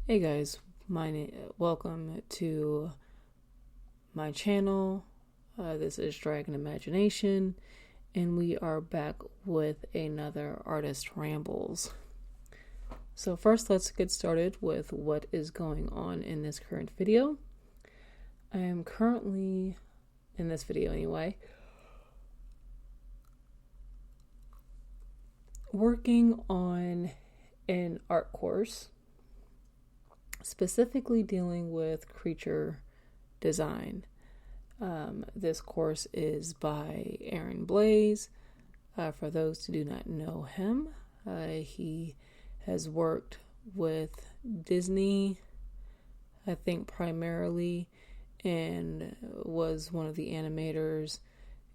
Hey guys, welcome to my channel. This is Dragon Imagination, and we are back with another artist rambles. So first, let's get started with what is going on in this current video. I am currently, in this video anyway, working on an art course, specifically dealing with creature design. This course is by Aaron Blaze. For those who do not know him, he has worked with Disney, I think primarily, and was one of the animators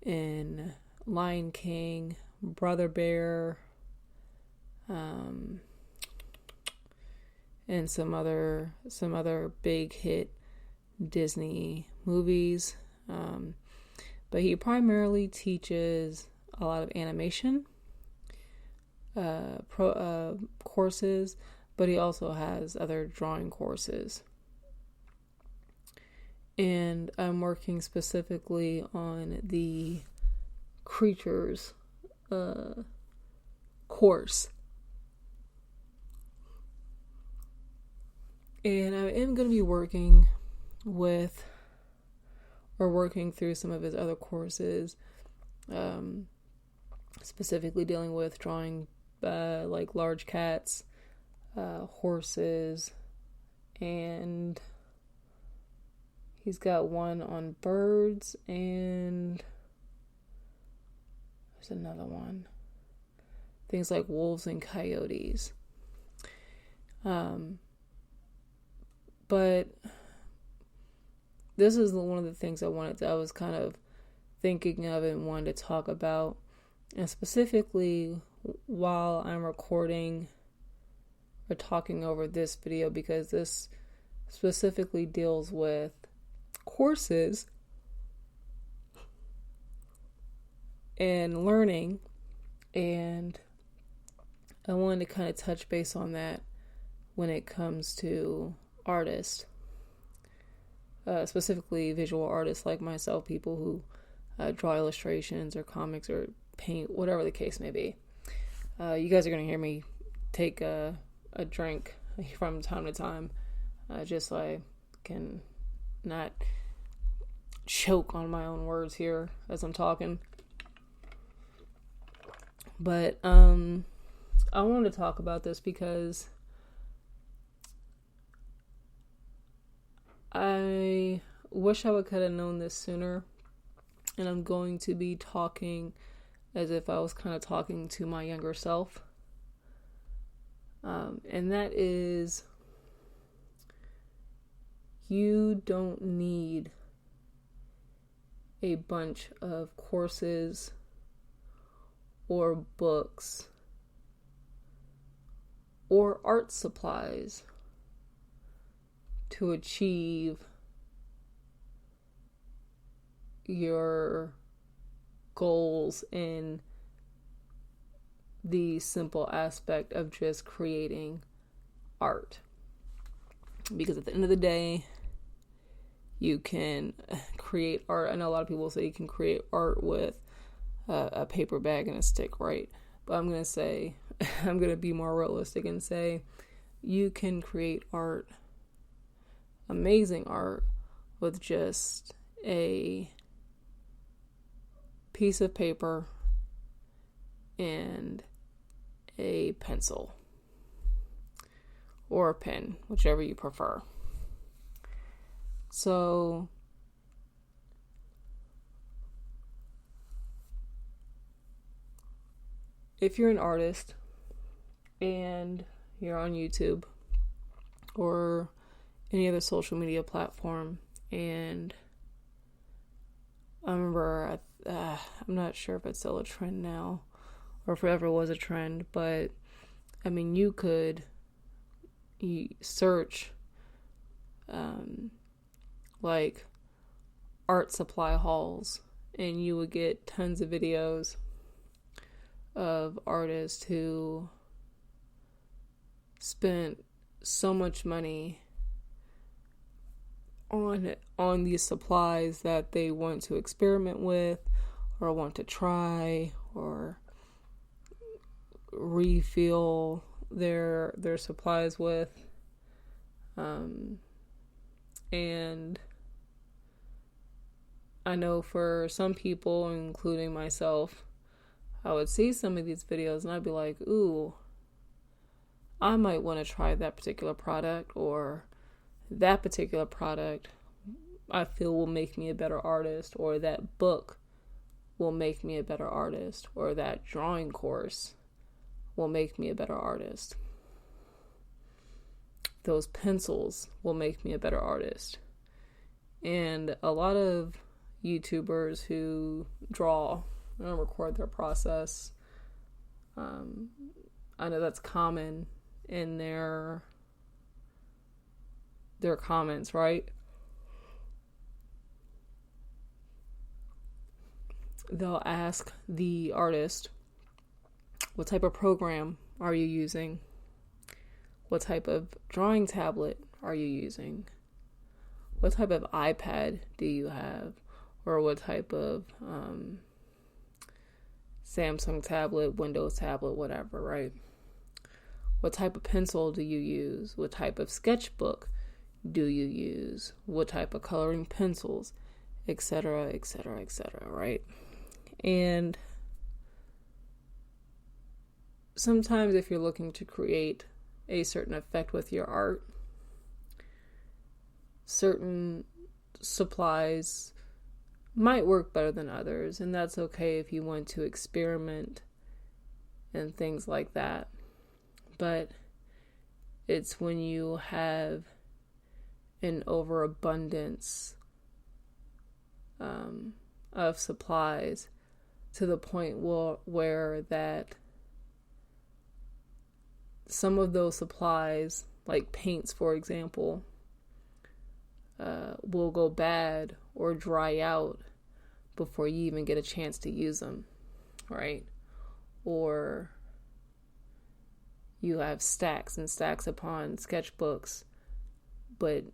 in Lion King, Brother Bear, and some other big hit Disney movies. But he primarily teaches a lot of animation courses, but he also has other drawing courses. And I'm working specifically on the creatures course. And I am going to be working through some of his other courses, specifically dealing with drawing like large cats, horses, and he's got one on birds, and there's another one. Things like wolves and coyotes. But this is one of the things I was kind of thinking of and wanted to talk about. And specifically while I'm recording or talking over this video, because this specifically deals with courses and learning. And I wanted to kind of touch base on that when it comes to artists. Specifically visual artists like myself, people who draw illustrations or comics or paint, whatever the case may be. You guys are going to hear me take a drink from time to time, just so I can not choke on my own words here as I'm talking. But I wanted to talk about this because I wish I could have known this sooner, and I'm going to be talking as if I was kind of talking to my younger self. And that is, you don't need a bunch of courses or books or art supplies to achieve your goals in the simple aspect of just creating art. Because at the end of the day, you can create art. I know a lot of people say you can create art with a paper bag and a stick, right? But I'm going to be more realistic and say you can create art, amazing art, with just a piece of paper and a pencil or a pen, whichever you prefer. So if you're an artist and you're on YouTube or any other social media platform, and I remember, I'm not sure if it's still a trend now or if it ever was a trend, but I mean, you search like art supply hauls, and you would get tons of videos of artists who spent so much money on these supplies that they want to experiment with or want to try or refill their supplies with, and I know for some people, including myself, I would see some of these videos and I'd be like, ooh, I might want to try that particular product, or that particular product I feel will make me a better artist, or that book will make me a better artist, or that drawing course will make me a better artist. Those pencils will make me a better artist. And a lot of YouTubers who draw and record their process, I know that's common in their comments, right? They'll ask the artist, what type of program are you using? What type of drawing tablet are you using? What type of iPad do you have? Or what type of Samsung tablet, Windows tablet, whatever, right? What type of pencil do you use? What type of sketchbook do you use? What type of coloring pencils, etc., etc., etc., right? And sometimes if you're looking to create a certain effect with your art, certain supplies might work better than others, and that's okay if you want to experiment and things like that. But it's when you have an overabundance of supplies to the point where that some of those supplies, like paints, for example, will go bad or dry out before you even get a chance to use them, right? Or you have stacks and stacks upon sketchbooks, but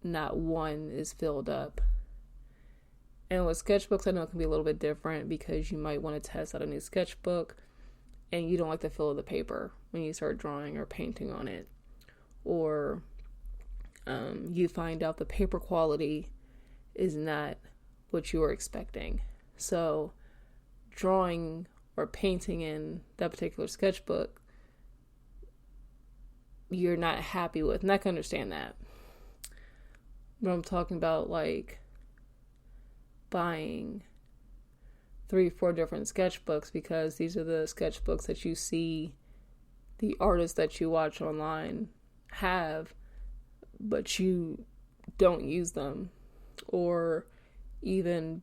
not one is filled up. And with sketchbooks, I know it can be a little bit different because you might want to test out a new sketchbook and you don't like the feel of the paper when you start drawing or painting on it. Or you find out the paper quality is not what you were expecting. So drawing or painting in that particular sketchbook, you're not happy with. And I can understand that. But I'm talking about like buying 3-4 different sketchbooks because these are the sketchbooks that you see the artists that you watch online have, but you don't use them. Or even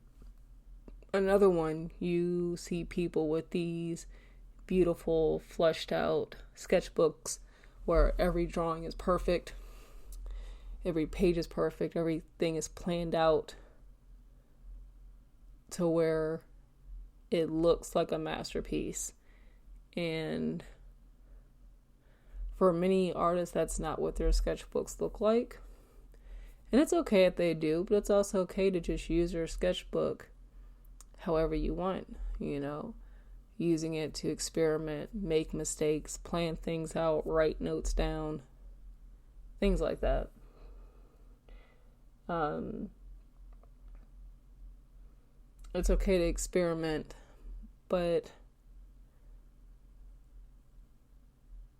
another one, you see people with these beautiful fleshed out sketchbooks where every drawing is perfect, every page is perfect, everything is planned out to where it looks like a masterpiece. And for many artists, that's not what their sketchbooks look like. And it's okay if they do, but it's also okay to just use your sketchbook however you want, using it to experiment, make mistakes, plan things out, write notes down, things like that. It's okay to experiment, but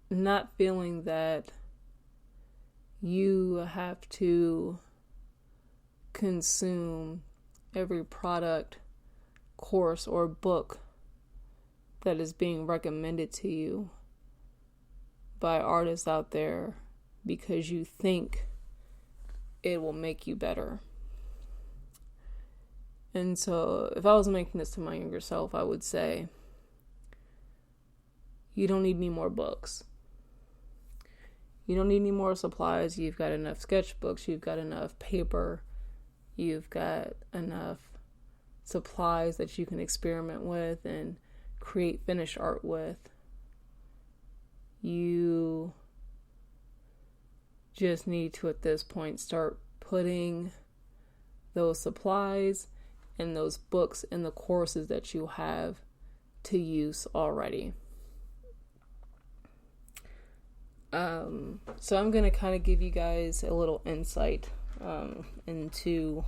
not feeling that you have to consume every product, course, or book that is being recommended to you by artists out there because you think it will make you better. And so if I was making this to my younger self, I would say, you don't need any more books. You don't need any more supplies. You've got enough sketchbooks. You've got enough paper. You've got enough supplies that you can experiment with and create finished art with. You just need to, at this point, start putting those supplies and those books and the courses that you have to use already. So I'm going to kind of give you guys a little insight into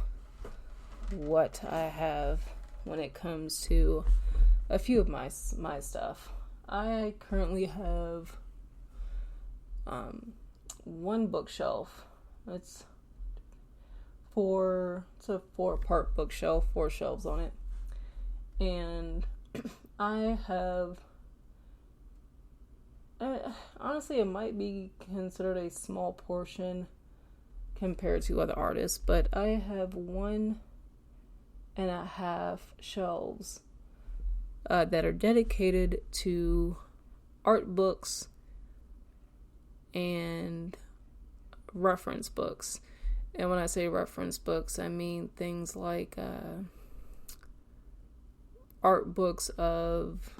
what I have when it comes to a few of my stuff. I currently have one bookshelf. It's a 4-part bookshelf, 4 shelves on it. And I have, honestly, it might be considered a small portion compared to other artists, but I have 1.5 shelves that are dedicated to art books and reference books. And when I say reference books, I mean things like art books of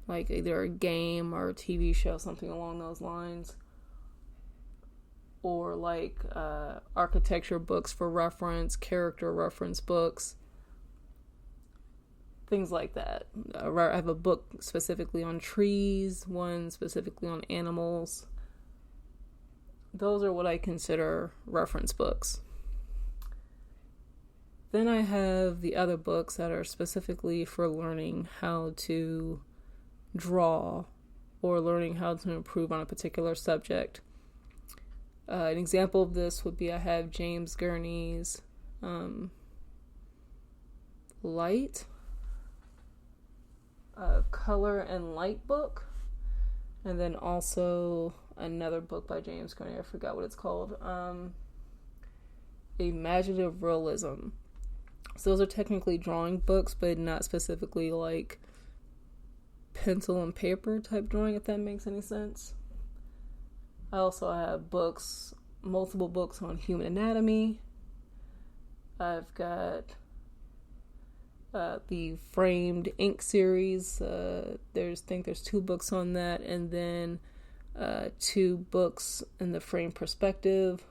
like either a game or a TV show, something along those lines, or like architecture books for reference, character reference books, things like that. I have a book specifically on trees, one specifically on animals. Those are what I consider reference books. Then I have the other books that are specifically for learning how to draw or learning how to improve on a particular subject. An example of this would be I have James Gurney's Light, Color and Light book, and then also another book by James Gurney, I forgot what it's called, Imaginative Realism. So those are technically drawing books, but not specifically like pencil and paper type drawing, if that makes any sense. I also have multiple books on human anatomy. I've got the Framed Ink series. There's 2 books on that, and then 2 books in the Framed Perspective,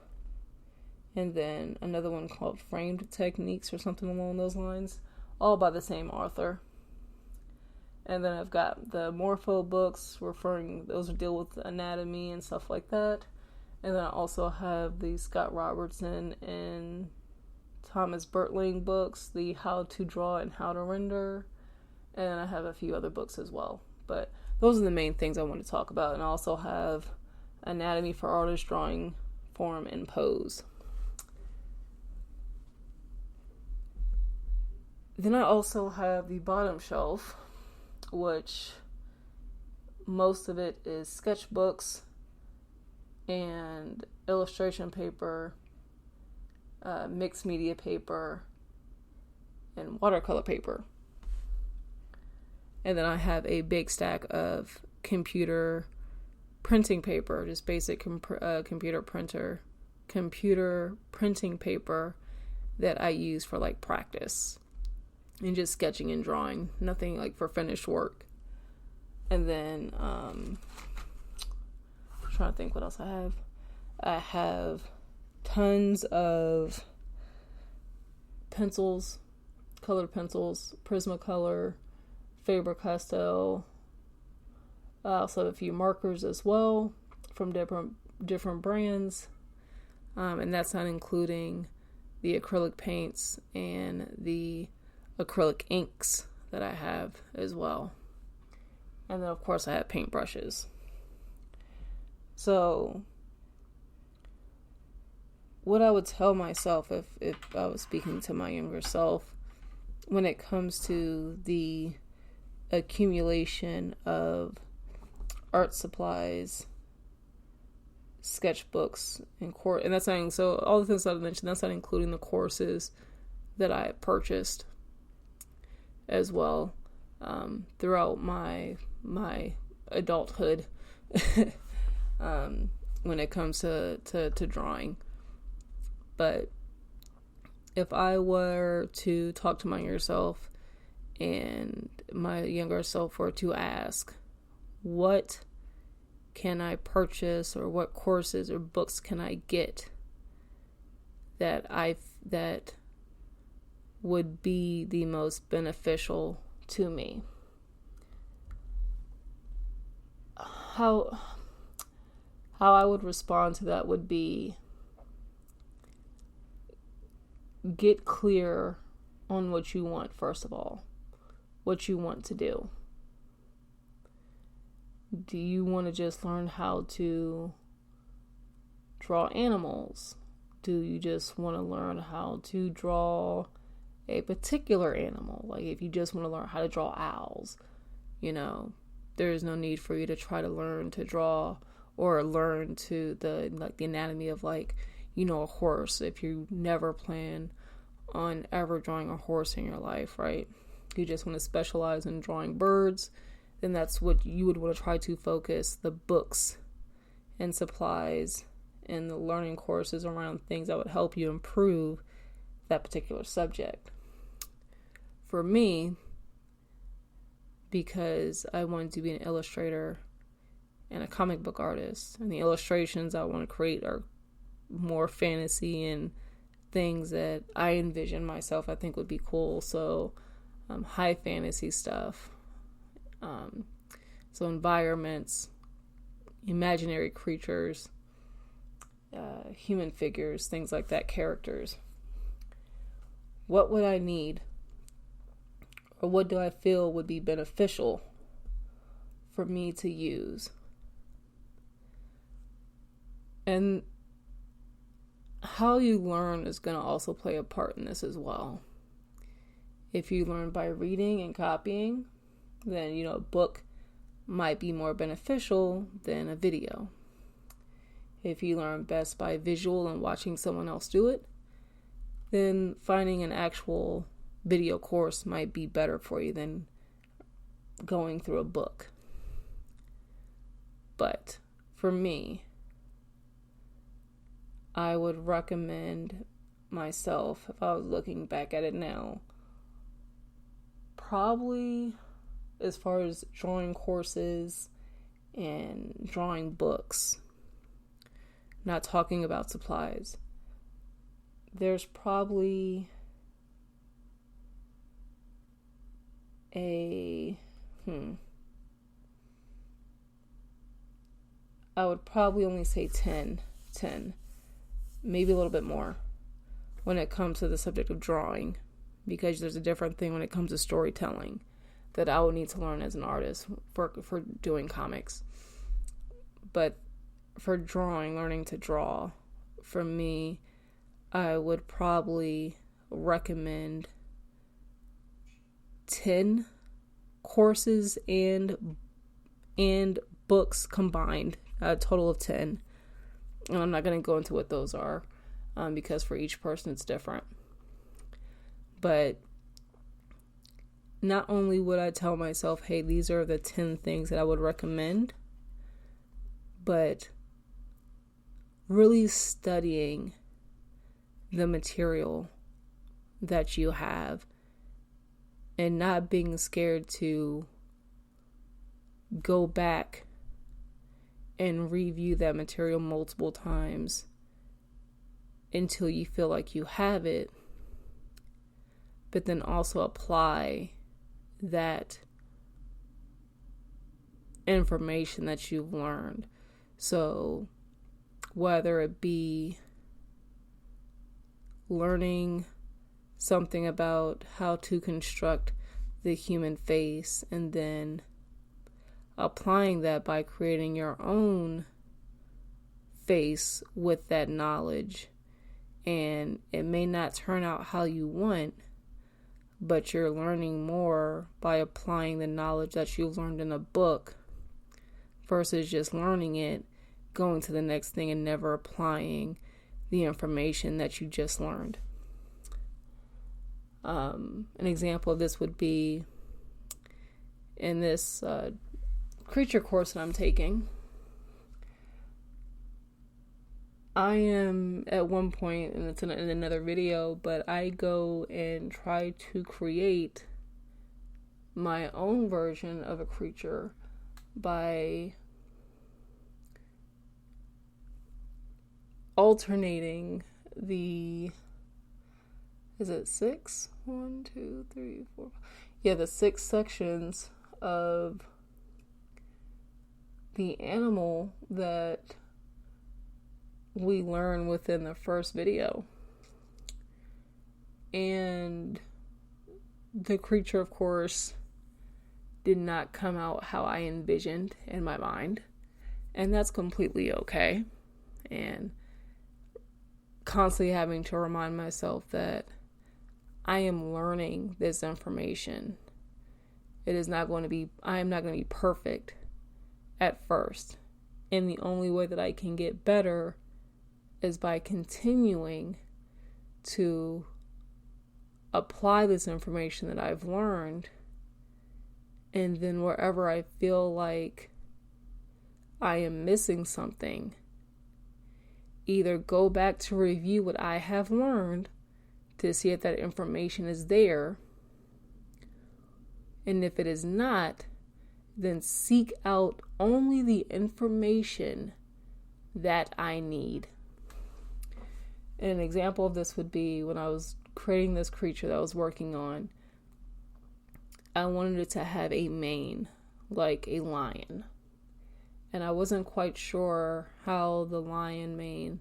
and then another one called Framed Techniques or something along those lines, all by the same author. And then I've got the Morpho books, those deal with anatomy and stuff like that. And then I also have the Scott Robertson and Thomas Bertling books, the How to Draw and How to Render. And I have a few other books as well. But those are the main things I want to talk about. And I also have Anatomy for Artists, Drawing, Form, and Pose. Then I also have the bottom shelf, which most of it is sketchbooks and illustration paper, mixed media paper, and watercolor paper. And then I have a big stack of computer printing paper, just basic computer printing paper that I use for like practice and just sketching and drawing, nothing like for finished work. And then I'm trying to think what else I have. I have tons of pencils, colored pencils, Prismacolor, Faber-Castell. I also have a few markers as well from different brands, and that's not including the acrylic paints and the acrylic inks that I have as well. And then of course I have paintbrushes. So what I would tell myself if I was speaking to my younger self when it comes to the accumulation of art supplies, sketchbooks, and that's not, so all the things that I mentioned, that's not including the courses that I purchased as well throughout my adulthood when it comes to drawing. But if I were to talk to my younger self and my younger self were to ask, what can I purchase, or what courses or books can I get that would be the most beneficial to me. How I would respond to that would be, get clear on what you want, first of all. What you want to do. Do you want to just learn how to draw animals? Do you just want to learn how to draw a particular animal? Like, if you just want to learn how to draw owls, there is no need for you to try to learn to draw or learn to the anatomy of a horse, if you never plan on ever drawing a horse in your life, right? You just want to specialize in drawing birds, then that's what you would want to try to focus the books and supplies and the learning courses around things that would help you improve that particular subject. For me, because I wanted to be an illustrator and a comic book artist, and the illustrations I want to create are more fantasy and things that I envision myself I think would be cool. So high fantasy stuff, so environments, imaginary creatures, human figures, things like that, characters. What would I need, or what do I feel would be beneficial for me to use? And how you learn is going to also play a part in this as well. If you learn by reading and copying, then, a book might be more beneficial than a video. If you learn best by visual and watching someone else do it, then finding an actual video course might be better for you than going through a book. But for me, I would recommend myself, if I was looking back at it now, probably as far as drawing courses and drawing books, not talking about supplies, there's probably I would probably only say 10, maybe a little bit more when it comes to the subject of drawing, because there's a different thing when it comes to storytelling that I would need to learn as an artist for doing comics. But for drawing, learning to draw, for me, I would probably recommend 10 courses and books combined, a total of 10. And I'm not going to go into what those are, because for each person it's different. But not only would I tell myself, hey, these are the 10 things that I would recommend, but really studying the material that you have and not being scared to go back and review that material multiple times until you feel like you have it, but then also apply that information that you've learned. So whether it be learning something about how to construct the human face and then applying that by creating your own face with that knowledge, and it may not turn out how you want, but you're learning more by applying the knowledge that you've learned in a book versus just learning it, going to the next thing and never applying the information that you just learned. An example of this would be in this creature course that I'm taking. I am at one point, and it's in another video, but I go and try to create my own version of a creature by alternating the, is it 6? 1, 2, 3, 4. Yeah, the 6 sections of the animal that we learn within the first video. And the creature, of course, did not come out how I envisioned in my mind. And that's completely okay. And constantly having to remind myself that I am learning this information. I am not going to be perfect at first. And the only way that I can get better is by continuing to apply this information that I've learned. And then wherever I feel like I am missing something, either go back to review what I have learned to see if that information is there. And if it is not, then seek out only the information that I need. And an example of this would be when I was creating this creature that I was working on, I wanted it to have a mane, like a lion. And I wasn't quite sure how the lion mane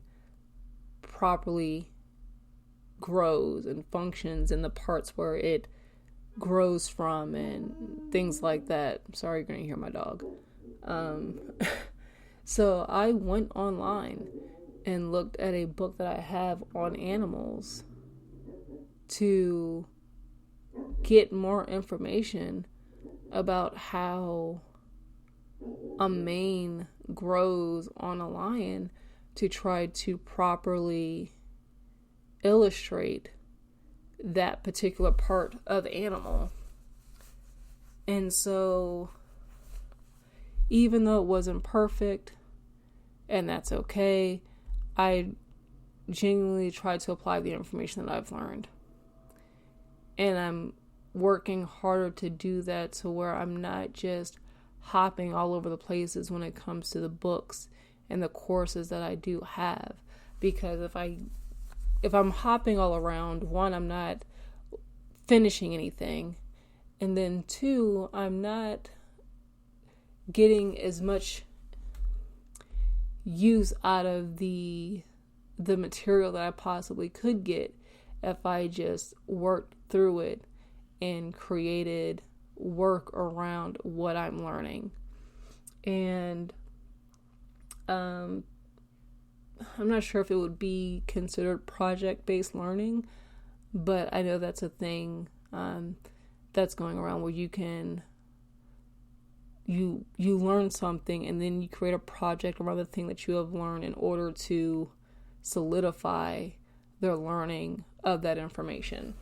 properly grows and functions in the parts where it grows from and things like that. Sorry, you're going to hear my dog. So I went online and looked at a book that I have on animals to get more information about how a mane grows on a lion to try to properly illustrate that particular part of the animal. And so, even though it wasn't perfect, and that's okay, I genuinely tried to apply the information that I've learned. And I'm working harder to do that to where I'm not just hopping all over the places when it comes to the books and the courses that I do have. Because if I'm hopping all around, one, I'm not finishing anything. And then two, I'm not getting as much use out of the material that I possibly could get if I just worked through it and created work around what I'm learning. And I'm not sure if it would be considered project-based learning, but I know that's a thing that's going around where you learn something and then you create a project around the thing that you have learned in order to solidify their learning of that information.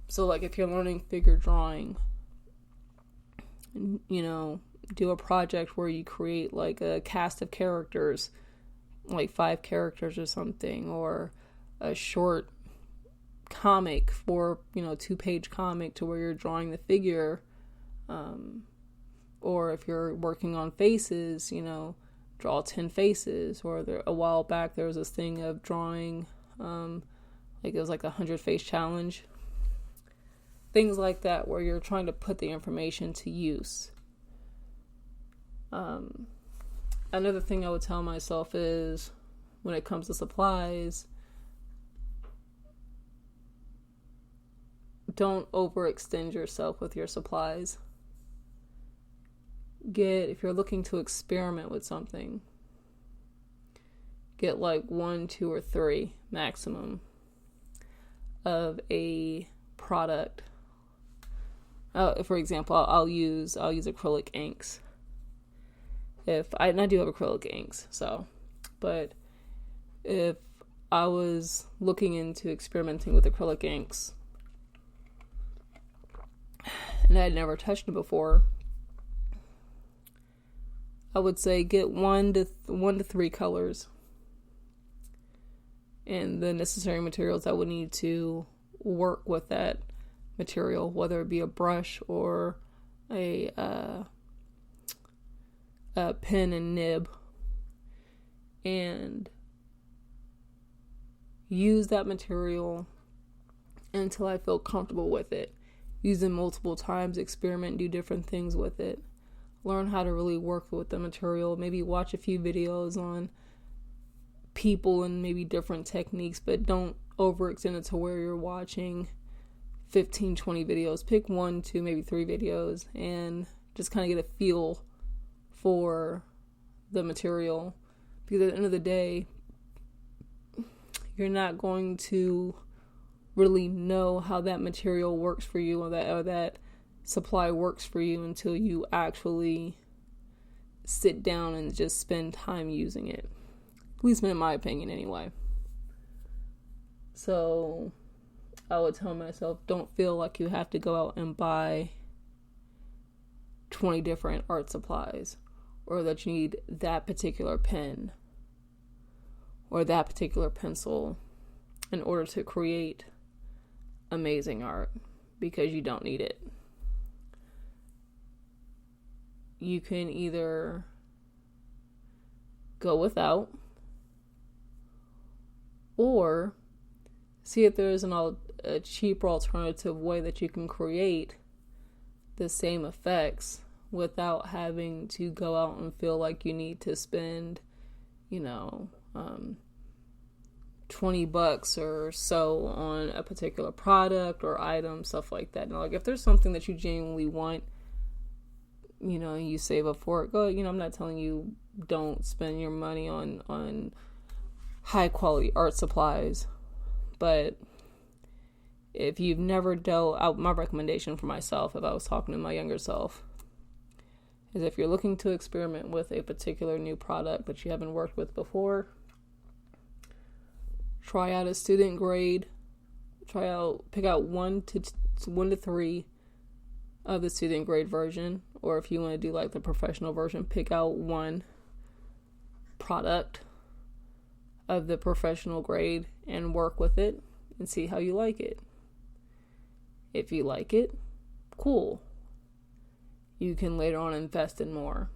So like if you're learning figure drawing, do a project where you create like a cast of characters, like 5 characters or something, or a short comic for 2-page comic to where you're drawing the figure. Or if you're working on faces, draw 10 faces. Or a while back there was this thing of drawing, it was like a 100-face challenge. Things like that where you're trying to put the information to use. Another thing I would tell myself is when it comes to supplies, don't overextend yourself with your supplies. If you're looking to experiment with something, get like 1, 2, or 3 maximum of a product. For example, I'll use acrylic inks. And I do have acrylic inks, but if I was looking into experimenting with acrylic inks and I had never touched it before, I would say get 1 to 3 colors and the necessary materials that would need to work with that material, whether it be a brush or a pen and nib. and use that material until I feel comfortable with it. Use it multiple times, experiment, do different things with it. Learn how to really work with the material. Maybe watch a few videos on people and maybe different techniques, but don't overextend it to where you're watching 15, 20 videos. Pick 1, 2, maybe 3 videos and just kind of get a feel for the material. Because at the end of the day, you're not going to really know how that material works for you or that supply works for you until you actually sit down and just spend time using it. At least in my opinion anyway. So I would tell myself, don't feel like you have to go out and buy 20 different art supplies, or that you need that particular pen or that particular pencil in order to create amazing art, because you don't need it. You can either go without, or see if there's a cheaper alternative way that you can create the same effects without having to go out and feel like you need to spend, $20 or so on a particular product or item, stuff like that. Now, like if there's something that you genuinely want, you save up for it, go, I'm not telling you don't spend your money on high quality art supplies, but if you've never dealt out, my recommendation for myself, if I was talking to my younger self, is if you're looking to experiment with a particular new product that you haven't worked with before, try out a student grade, pick out 1 to 3 of the student grade version, or if you want to do like the professional version, pick out 1 product of the professional grade and work with it and see how you like it. If you like it, cool. You can later on invest in more.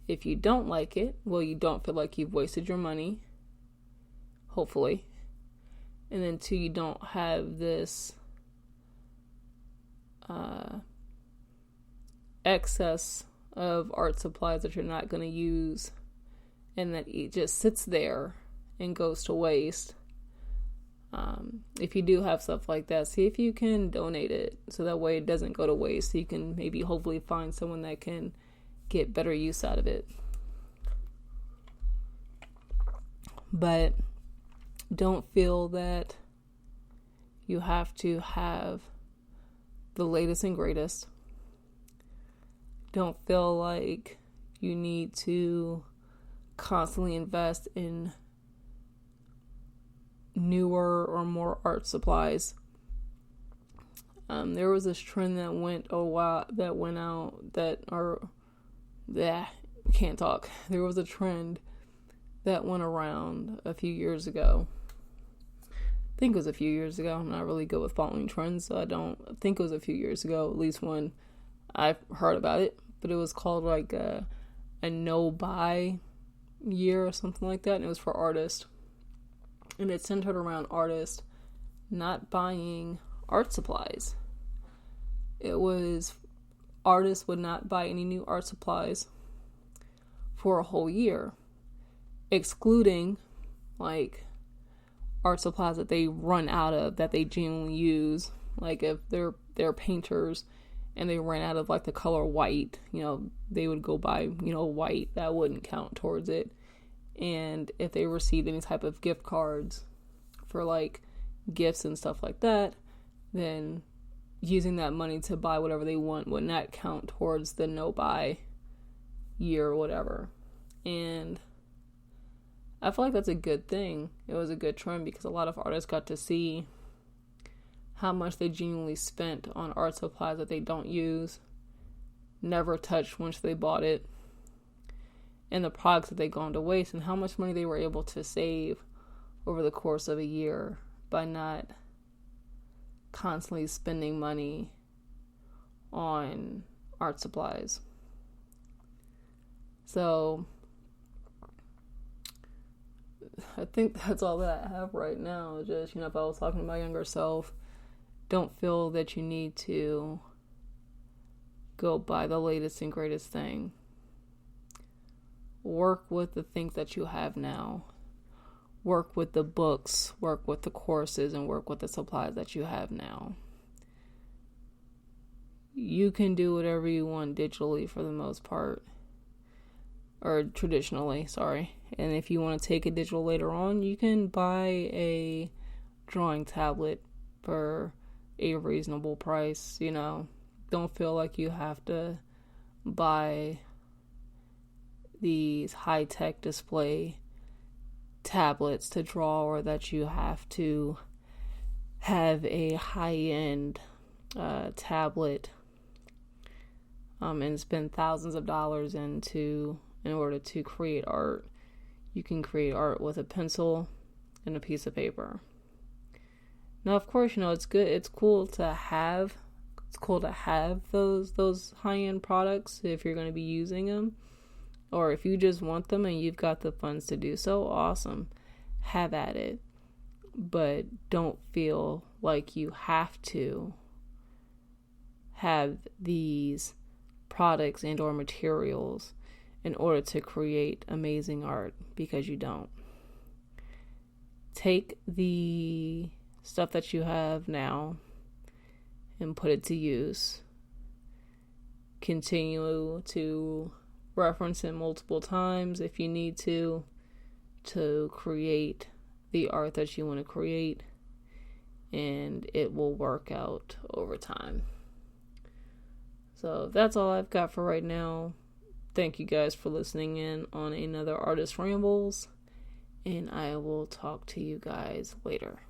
If you don't like it, well, you don't feel like you've wasted your money, hopefully. And then 2, you don't have this excess of art supplies that you're not going to use, and that it just sits there and goes to waste. If you do have stuff like that, see if you can donate it so that way it doesn't go to waste. So you can maybe hopefully find someone that can get better use out of it. But don't feel that you have to have the latest and greatest. Don't feel like you need to constantly invest in newer or more art supplies. There was this trend that went There was a trend that went around a few years ago. I think it was a few years ago. I'm not really good with following trends, so I don't think it was a few years ago, at least when I heard about it. But it was called like a no-buy year or something like that, and it was for artists. And it centered around artists not buying art supplies. It was artists would not buy any new art supplies for a whole year, excluding like art supplies that they run out of, that they genuinely use. Like if they're painters and they ran out of like the color white, they would go buy, white. That wouldn't count towards it. And if they received any type of gift cards for like gifts and stuff like that, then using that money to buy whatever they want would not count towards the no buy year or whatever. And I feel like that's a good thing. It was a good trend because a lot of artists got to see how much they genuinely spent on art supplies that they don't use, never touched once they bought it, and the products that they gone to waste, and how much money they were able to save over the course of a year by not constantly spending money on art. art supplies. So, I think that's all that I have right now. Just, if I was talking to my younger self, don't feel that you need to go buy the latest and greatest thing. Work with the things that you have now. Work with the books, work with the courses, and work with the supplies that you have now. You can do whatever you want digitally for the most part. Or traditionally, sorry. And if you want to take it digital later on, you can buy a drawing tablet for a reasonable price, Don't feel like you have to buy these high-tech display tablets to draw, or that you have to have a high-end tablet and spend thousands of dollars in order to create art. You can create art with a pencil and a piece of paper. Now, of course, it's good. It's cool to have those high-end products if you're going to be using them. Or if you just want them and you've got the funds to do so, awesome. Have at it. But don't feel like you have to have these products and or materials in order to create amazing art, because you don't. Take the stuff that you have now and put it to use. Continue to reference it multiple times if you need to create the art that you want to create, and it will work out over time. So that's all I've got for right now. Thank you guys for listening in on another Artist Rambles, and I will talk to you guys later.